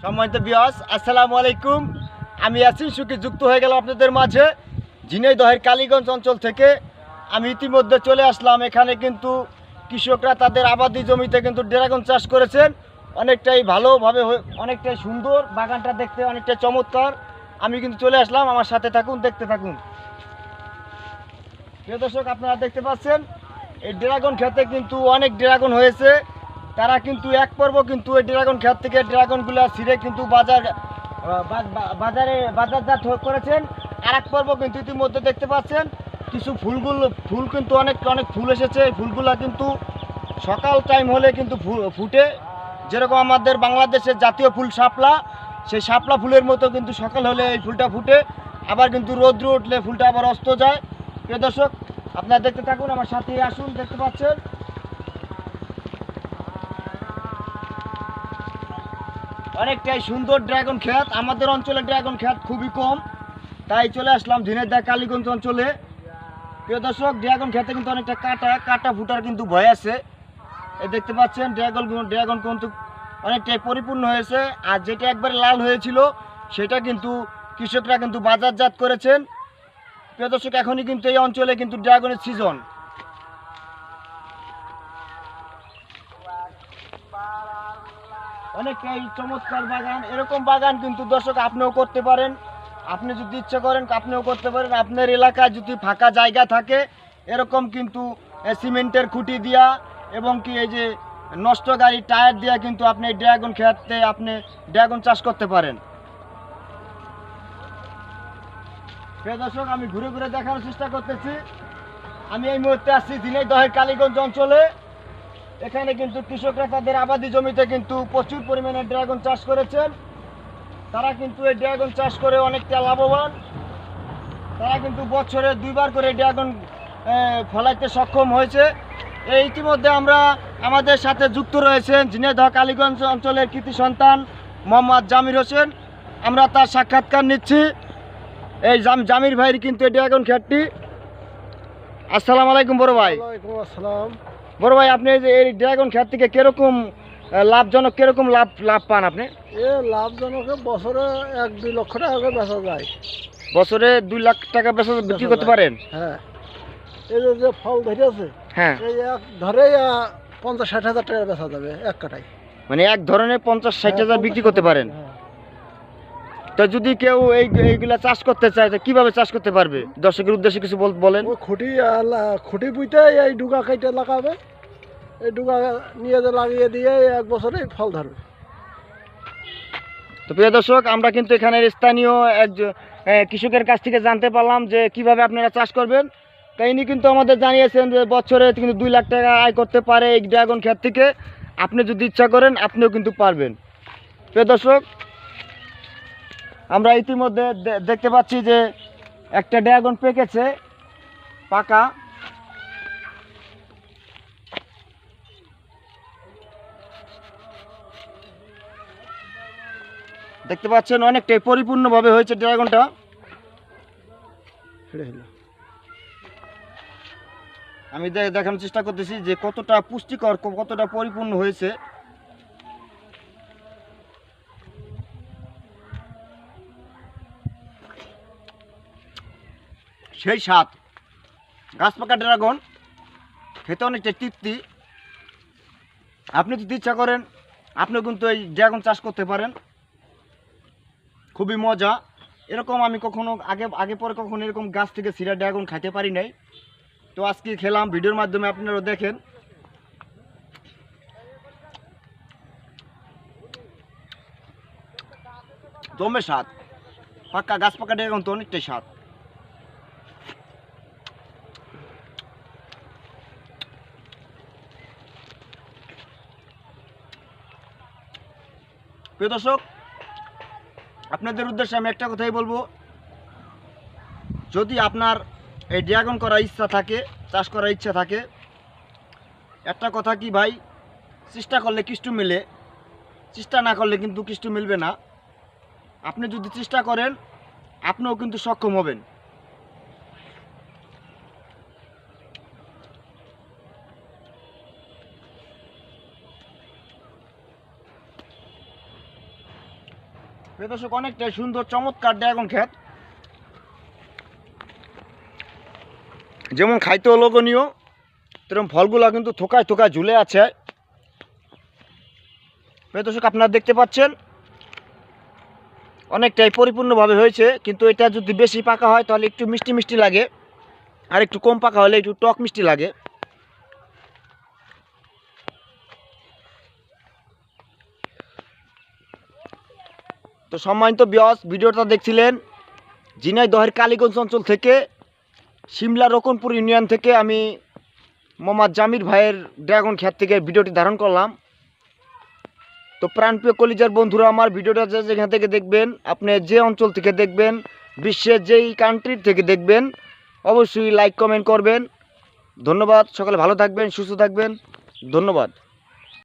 সম্মানিত ভিউয়ার্স, আসসালামু আলাইকুম। আমি আছি সুখী যুক্ত হয়ে গেলাম আপনাদের মাঝে ঝিনাইদহের কালীগঞ্জ অঞ্চল থেকে। আমি ইতিমধ্যে চলে আসলাম এখানে। কিন্তু কৃষকরা তাদের আবাদি জমিতে কিন্তু ড্রাগন চাষ করেছেন অনেকটাই ভালোভাবে, অনেকটাই সুন্দর। বাগানটা দেখতে অনেকটাই চমৎকার। আমি কিন্তু চলে আসলাম, আমার সাথে থাকুন, দেখতে থাকুন। প্রিয় দর্শক, আপনারা দেখতে পাচ্ছেন এই ড্রাগন ক্ষেতে কিন্তু অনেক ড্রাগন হয়েছে। তারা কিন্তু এক পর্ব কিন্তু এই ড্রাগন ক্ষেত থেকে ড্রাগনগুলো ছিঁড়ে কিন্তু বাজারজাত করেছেন। আর এক পর্ব কিন্তু ইতিমধ্যে দেখতে পাচ্ছেন কিছু ফুল কিন্তু অনেক অনেক ফুল এসেছে। এই ফুলগুলো কিন্তু সকাল টাইম হলে কিন্তু ফুটে, যেরকম আমাদের বাংলাদেশের জাতীয় ফুল শাপলা, সেই শাপলা ফুলের মতো কিন্তু সকাল হলে এই ফুলটা ফুটে। আবার কিন্তু রৌদ্র উঠলে ফুলটা আবার অস্ত যায়। প্রিয় দর্শক, আপনারা দেখতে থাকুন, আমার সাথে আসুন। দেখতে পাচ্ছেন অনেকটাই সুন্দর ড্রাগন ক্ষেত। আমাদের অঞ্চলে ড্রাগন ক্ষেত খুবই কম, তাই চলে আসলাম ঝিনাইদহ কালীগঞ্জ অঞ্চলে। প্রিয় দর্শক, ড্রাগন ক্ষেতে কিন্তু অনেকটা কাটা ফুটার কিন্তু ভয় আছে। এই দেখতে পাচ্ছেন ড্রাগন কিন্তু অনেকটাই পরিপূর্ণ হয়েছে। আর যেটা একবারে লাল হয়েছিল সেটা কিন্তু কৃষকরা কিন্তু বাজারজাত করেছেন। প্রিয় দর্শক, এখনই কিন্তু এই অঞ্চলে কিন্তু ড্রাগনের সিজন। অনেকটাই চমৎকার বাগান। এরকম বাগান কিন্তু দর্শক আপনিও করতে পারেন। আপনি যদি ইচ্ছা করেন আপনিও করতে পারেন। আপনার এলাকায় যদি ফাঁকা জায়গা থাকে, এরকম কিন্তু সিমেন্টের খুঁটি দিয়া এবং কি এই যে নষ্ট গাড়ির টায়ার দিয়া কিন্তু আপনি ড্রাগন খেতে আপনি ড্রাগন চাষ করতে পারেন। প্রিয় দর্শক, আমি ঘুরে ঘুরে দেখানোর চেষ্টা করতেছি। আমি এই মুহূর্তে আসছি ঝিনাইদহের কালীগঞ্জ অঞ্চলে। এখানে কিন্তু কৃষকরা তাদের আবাদি জমিতে কিন্তু প্রচুর পরিমাণে ড্রাগন চাষ করেছেন। তারা কিন্তু এই ড্রাগন চাষ করে অনেকটা লাভবান। তারা কিন্তু বছরে 2বার করে ড্রাগন ফলাইতে সক্ষম হয়েছে। এই ইতিমধ্যে আমরা আমাদের সাথে যুক্ত রয়েছেন ঝিনাইদহ কালীগঞ্জ অঞ্চলের কৃতি সন্তান মোহাম্মদ জামির হোসেন। আমরা তার সাক্ষাৎকার নিচ্ছি। এই জামির ভাইয়ের কিন্তু এই ড্রাগন ক্ষেতটি। আসসালামু আলাইকুম বড় ভাই। ওয়ালাইকুম আসসালাম। বড় ভাই, আপনি এই ড্রাগন ক্ষেত থেকে কিরকম লাভজনক, কিরকম লাভ পান আপনি? লাভজনক বছরে 1-2 লক্ষ টাকা করে বেচা যায়। বছরে 2 লাখ টাকা বিক্রি করতে পারেন? হ্যাঁ, এই যে ফল ধরেছে, হ্যাঁ, এই ধরে 50-60 হাজার টাকা বেচা যাবে এক কাঠায়। মানে এক ধরনের 50-60 হাজার বিক্রি করতে পারেন। হ্যাঁ। তো যদি কেউ এইগুলা চাষ করতে চায় তো কিভাবে চাষ করতে পারবে? দর্শকের উদ্দেশ্যে কিছু বলেন। ও খুঁটি বুইতে এই ডুগা কেটে লাগাবে, এই ডুগা নিয়ে লাগিয়ে দিয়ে 1 বছরে ফল ধরবে। তো প্রিয় দর্শক, আমরা কিন্তু এখানের স্থানীয় কৃষকের কাছ থেকে জানতে পারলাম যে কিভাবে আপনারা চাষ করবেন। তাই ইনি কিন্তু আমাদের জানিয়েছেন যে বছরে কিন্তু 2 লাখ টাকা আয় করতে পারে এই ড্রাগন ক্ষেত থেকে। আপনি যদি ইচ্ছা করেন আপনিও কিন্তু পারবেন। প্রিয় দর্শক, আমরা ইতিমধ্যে দেখতে পাচ্ছি যে একটা ড্রাগন পেকেছে, পাকা। দেখতে পাচ্ছেন অনেকটাই পরিপূর্ণভাবে হয়েছে ড্রাগনটা। আমি দেখানোর চেষ্টা করতেছি যে কতটা পুষ্টিকর, কতটা পরিপূর্ণ হয়েছে। সেই স্বাদ, গাছ পাকা ড্রাগন খেতে অনেকটা তৃপ্তি। আপনি যদি ইচ্ছা করেন আপনিও কিন্তু এই ড্রাগন চাষ করতে পারেন। খুবই মজা। এরকম আমি কখনো আগে পরে কখনো এরকম গাছ থেকে ছিঁড়া ড্রাগন খাইতে পারি নাই। তো আজকে খেলাম, ভিডিওর মাধ্যমে আপনারাও দেখেন। জমে স্বাদ, পাকা গাছ পাকা ড্রাগন তো অনেকটাই স্বাদ। প্রিয় দর্শক, আপনাদের উদ্দেশ্যে আমি একটা কথাই বলবো, যদি আপনার এই ড্রাগন করার ইচ্ছা থাকে, চাষ করার ইচ্ছা থাকে, একটা কথা কি ভাই, চেষ্টা করলে কিছু মিলে, চেষ্টা না করলে কিন্তু কিছু মিলবে না। আপনি যদি চেষ্টা করেন আপনিও কিন্তু সক্ষম হবেন। প্রিয় দর্শক অনেকটাই সুন্দর চমৎকার ড্রাগন ক্ষেত, যেমন খাইতেও লোভনীয় তেরকম ফলগুলো কিন্তু থোকায় থোকায় ঝুলে আছে। প্রিয় দর্শক আপনারা দেখতে পাচ্ছেন অনেকটাই পরিপূর্ণভাবে হয়েছে, কিন্তু এটা যদি বেশি পাকা হয় তাহলে একটু মিষ্টি মিষ্টি লাগে, আর একটু কম পাকা হলে একটু টক মিষ্টি লাগে। তো সম্মানিত ভিউয়ার্স, ভিডিওটা দেখছিলেন ঝিনাইদহের কালীগঞ্জ অঞ্চল থেকে, সিমলা রকনপুর ইউনিয়ন থেকে আমি মোহাম্মদ জামির ভাইয়ের ড্রাগন ক্ষেত থেকে ভিডিওটি ধারণ করলাম। তো প্রাণপ্রিয় কলিজার বন্ধুরা, আমার ভিডিওটা যেখান থেকে দেখবেন, আপনি যে অঞ্চল থেকে দেখবেন, বিশ্বের যেই কান্ট্রির থেকে দেখবেন, অবশ্যই লাইক কমেন্ট করবেন। ধন্যবাদ। সকালে ভালো থাকবেন, সুস্থ থাকবেন। ধন্যবাদ।